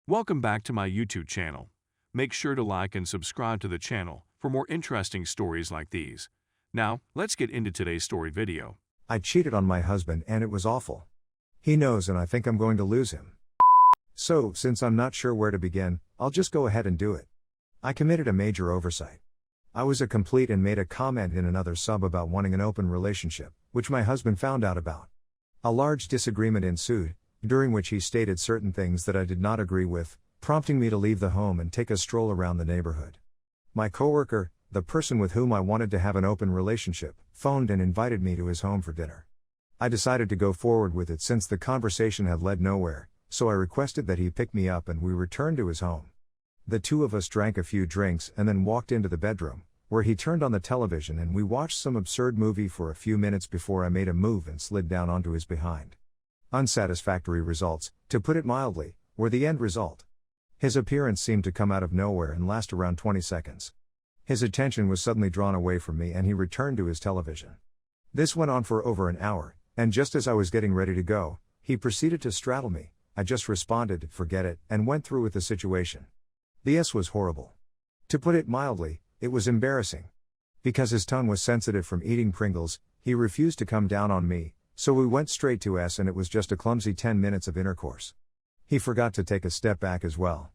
Welcome back to my YouTube channel. Make sure to like and subscribe to the channel for more interesting stories like these. Now, let's get into today's story video. I cheated on my husband and it was awful. He knows and I think I'm going to lose him. So, since I'm not sure where to begin, I'll just go ahead and do it. I committed a major oversight. I was a complete and made a comment in another sub about wanting an open relationship, which my husband found out about. A large disagreement ensued, during which he stated certain things that I did not agree with, prompting me to leave the home and take a stroll around the neighborhood. My coworker, the person with whom I wanted to have an open relationship, phoned and invited me to his home for dinner. I decided to go forward with it since the conversation had led nowhere, so I requested that he pick me up and we returned to his home. The two of us drank a few drinks and then walked into the bedroom, where he turned on the television and we watched some absurd movie for a few minutes before I made a move and slid down onto his behind. Unsatisfactory results, to put it mildly, were the end result. His appearance seemed to come out of nowhere and last around 20 seconds. His attention was suddenly drawn away from me and he returned to his television. This went on for over an hour, and just as I was getting ready to go, he proceeded to straddle me. I just responded, "Forget it," and went through with the situation. The S was horrible. To put it mildly, it was embarrassing. Because his tongue was sensitive from eating Pringles, he refused to come down on me, so we went straight to S and it was just a clumsy 10 minutes of intercourse. He forgot to take a step back as well.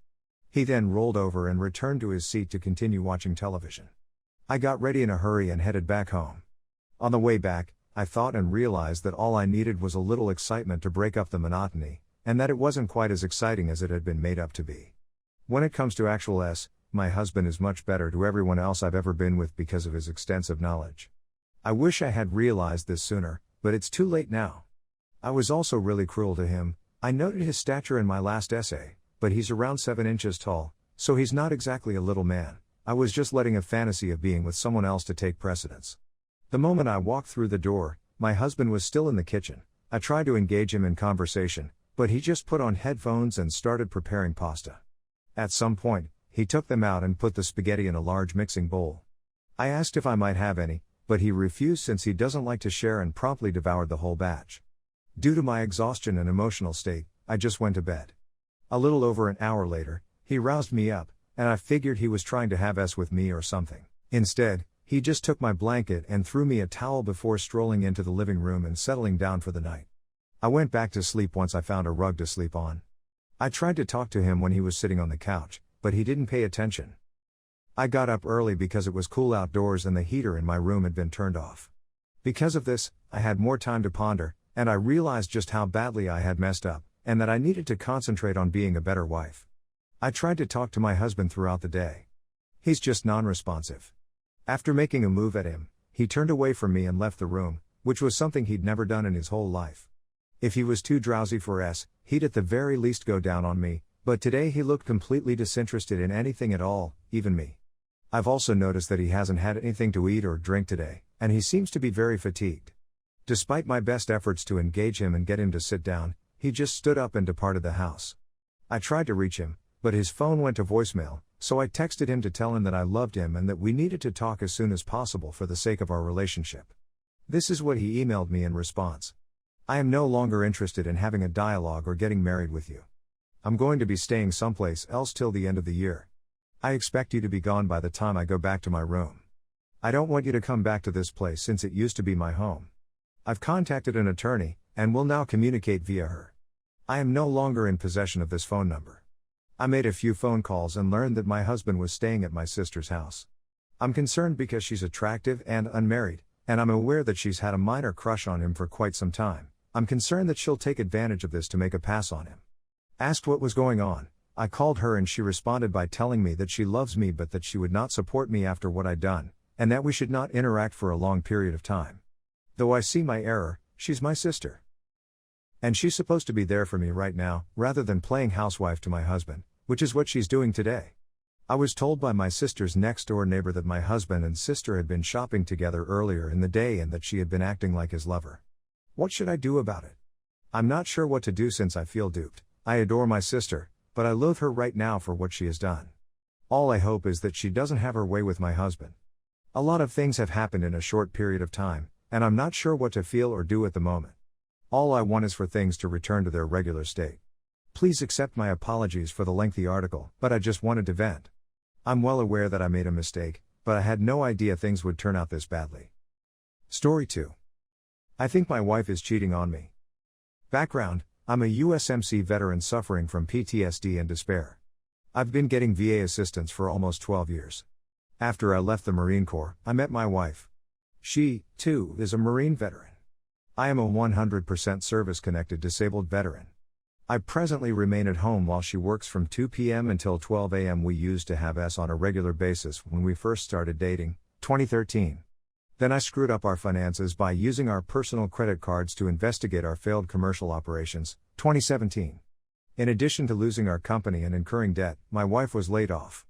He then rolled over and returned to his seat to continue watching television. I got ready in a hurry and headed back home. On the way back, I thought and realized that all I needed was a little excitement to break up the monotony, and that it wasn't quite as exciting as it had been made up to be. When it comes to actual S, my husband is much better to everyone else I've ever been with because of his extensive knowledge. I wish I had realized this sooner, but it's too late now. I was also really cruel to him. I noted his stature in my last essay, but he's around 7 inches tall, so he's not exactly a little man. I was just letting a fantasy of being with someone else to take precedence. The moment I walked through the door, my husband was still in the kitchen. I tried to engage him in conversation, but he just put on headphones and started preparing pasta. At some point, he took them out and put the spaghetti in a large mixing bowl. I asked if I might have any, but he refused since he doesn't like to share and promptly devoured the whole batch. Due to my exhaustion and emotional state, I just went to bed. A little over an hour later, he roused me up, and I figured he was trying to have S with me or something. Instead, he just took my blanket and threw me a towel before strolling into the living room and settling down for the night. I went back to sleep once I found a rug to sleep on. I tried to talk to him when he was sitting on the couch, but he didn't pay attention. I got up early because it was cool outdoors and the heater in my room had been turned off. Because of this, I had more time to ponder, and I realized just how badly I had messed up, and that I needed to concentrate on being a better wife. I tried to talk to my husband throughout the day. He's just non-responsive. After making a move at him, he turned away from me and left the room, which was something he'd never done in his whole life. If he was too drowsy for S, he'd at the very least go down on me, but today he looked completely disinterested in anything at all, even me. I've also noticed that he hasn't had anything to eat or drink today, and he seems to be very fatigued. Despite my best efforts to engage him and get him to sit down, he just stood up and departed the house. I tried to reach him, but his phone went to voicemail, so I texted him to tell him that I loved him and that we needed to talk as soon as possible for the sake of our relationship. This is what he emailed me in response. "I am no longer interested in having a dialogue or getting married with you. I'm going to be staying someplace else till the end of the year. I expect you to be gone by the time I go back to my room. I don't want you to come back to this place since it used to be my home. I've contacted an attorney, and will now communicate via her. I am no longer in possession of this phone number. I made a few phone calls and learned that my husband was staying at my sister's house. I'm concerned because she's attractive and unmarried, and I'm aware that she's had a minor crush on him for quite some time. I'm concerned that she'll take advantage of this to make a pass on him." Asked what was going on, I called her and she responded by telling me that she loves me but that she would not support me after what I'd done, and that we should not interact for a long period of time. Though I see my error, she's my sister. And she's supposed to be there for me right now, rather than playing housewife to my husband, which is what she's doing today. I was told by my sister's next door neighbor that my husband and sister had been shopping together earlier in the day and that she had been acting like his lover. What should I do about it? I'm not sure what to do since I feel duped. I adore my sister, but I loathe her right now for what she has done. All I hope is that she doesn't have her way with my husband. A lot of things have happened in a short period of time, and I'm not sure what to feel or do at the moment. All I want is for things to return to their regular state. Please accept my apologies for the lengthy article, but I just wanted to vent. I'm well aware that I made a mistake, but I had no idea things would turn out this badly. Story 2. I think my wife is cheating on me. Background: I'm a USMC veteran suffering from PTSD and despair. I've been getting VA assistance for almost 12 years. After I left the Marine Corps, I met my wife. She, too, is a Marine veteran. I am a 100% service-connected disabled veteran. I presently remain at home while she works from 2 p.m. until 12 a.m. We used to have sex on a regular basis when we first started dating, 2013. Then I screwed up our finances by using our personal credit cards to investigate our failed commercial operations, 2017. In addition to losing our company and incurring debt, my wife was laid off.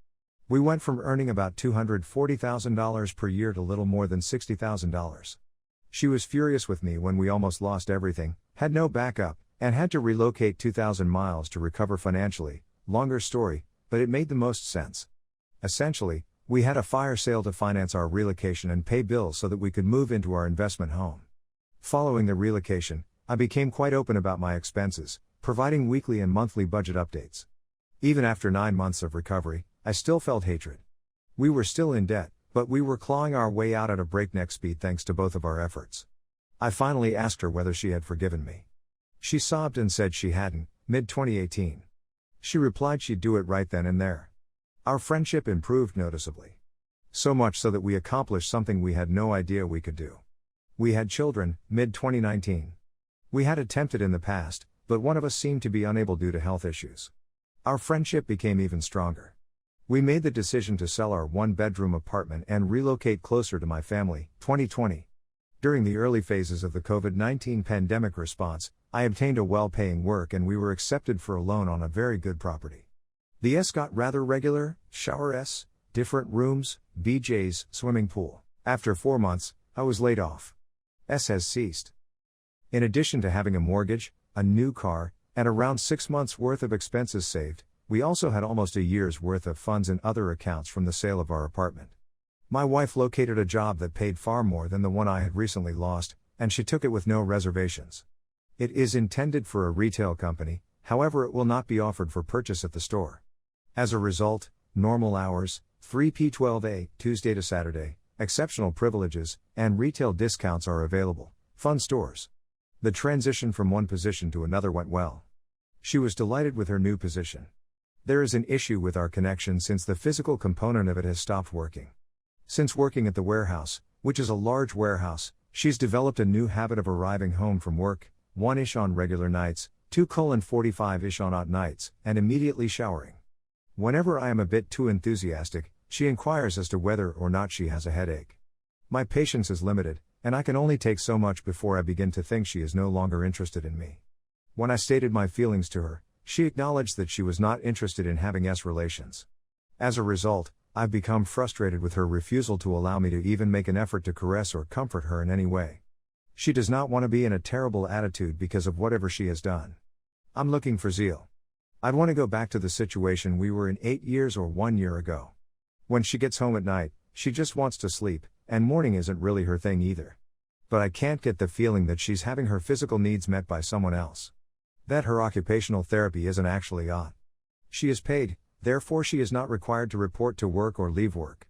We went from earning about $240,000 per year to little more than $60,000. She was furious with me when we almost lost everything, had no backup, and had to relocate 2,000 miles to recover financially. Longer story, but it made the most sense. Essentially, we had a fire sale to finance our relocation and pay bills so that we could move into our investment home. Following the relocation, I became quite open about my expenses, providing weekly and monthly budget updates. Even after 9 months of recovery, I still felt hatred. We were still in debt, but we were clawing our way out at a breakneck speed thanks to both of our efforts. I finally asked her whether she had forgiven me. She sobbed and said she hadn't, mid-2018. She replied she'd do it right then and there. Our friendship improved noticeably. So much so that we accomplished something we had no idea we could do. We had children, mid-2019. We had attempted in the past, but one of us seemed to be unable due to health issues. Our friendship became even stronger. We made the decision to sell our one-bedroom apartment and relocate closer to my family, 2020. During the early phases of the COVID-19 pandemic response, I obtained a well-paying work and we were accepted for a loan on a very good property. The S got rather regular, shower S, different rooms, BJ's, swimming pool. After 4 months, I was laid off. S has ceased. In addition to having a mortgage, a new car, and around 6 months' worth of expenses saved, we also had almost a year's worth of funds in other accounts from the sale of our apartment. My wife located a job that paid far more than the one I had recently lost, and she took it with no reservations. It is intended for a retail company, however it will not be offered for purchase at the store. As a result, normal hours, 3p12a, Tuesday to Saturday, exceptional privileges, and retail discounts are available. Fun stores. The transition from one position to another went well. She was delighted with her new position. There is an issue with our connection since the physical component of it has stopped working. Since working at the warehouse, which is a large warehouse, she's developed a new habit of arriving home from work, 1-ish on regular nights, 2:45-ish on odd nights, and immediately showering. Whenever I am a bit too enthusiastic, she inquires as to whether or not she has a headache. My patience is limited, and I can only take so much before I begin to think she is no longer interested in me. When I stated my feelings to her, she acknowledged that she was not interested in having relations. As a result, I've become frustrated with her refusal to allow me to even make an effort to caress or comfort her in any way. She does not want to be in a terrible attitude because of whatever she has done. I'm looking for zeal. I'd want to go back to the situation we were in 8 years or 1 year ago. When she gets home at night, she just wants to sleep, and morning isn't really her thing either. But I can't get the feeling that she's having her physical needs met by someone else. That her occupational therapy isn't actually odd. She is paid, therefore she is not required to report to work or leave work.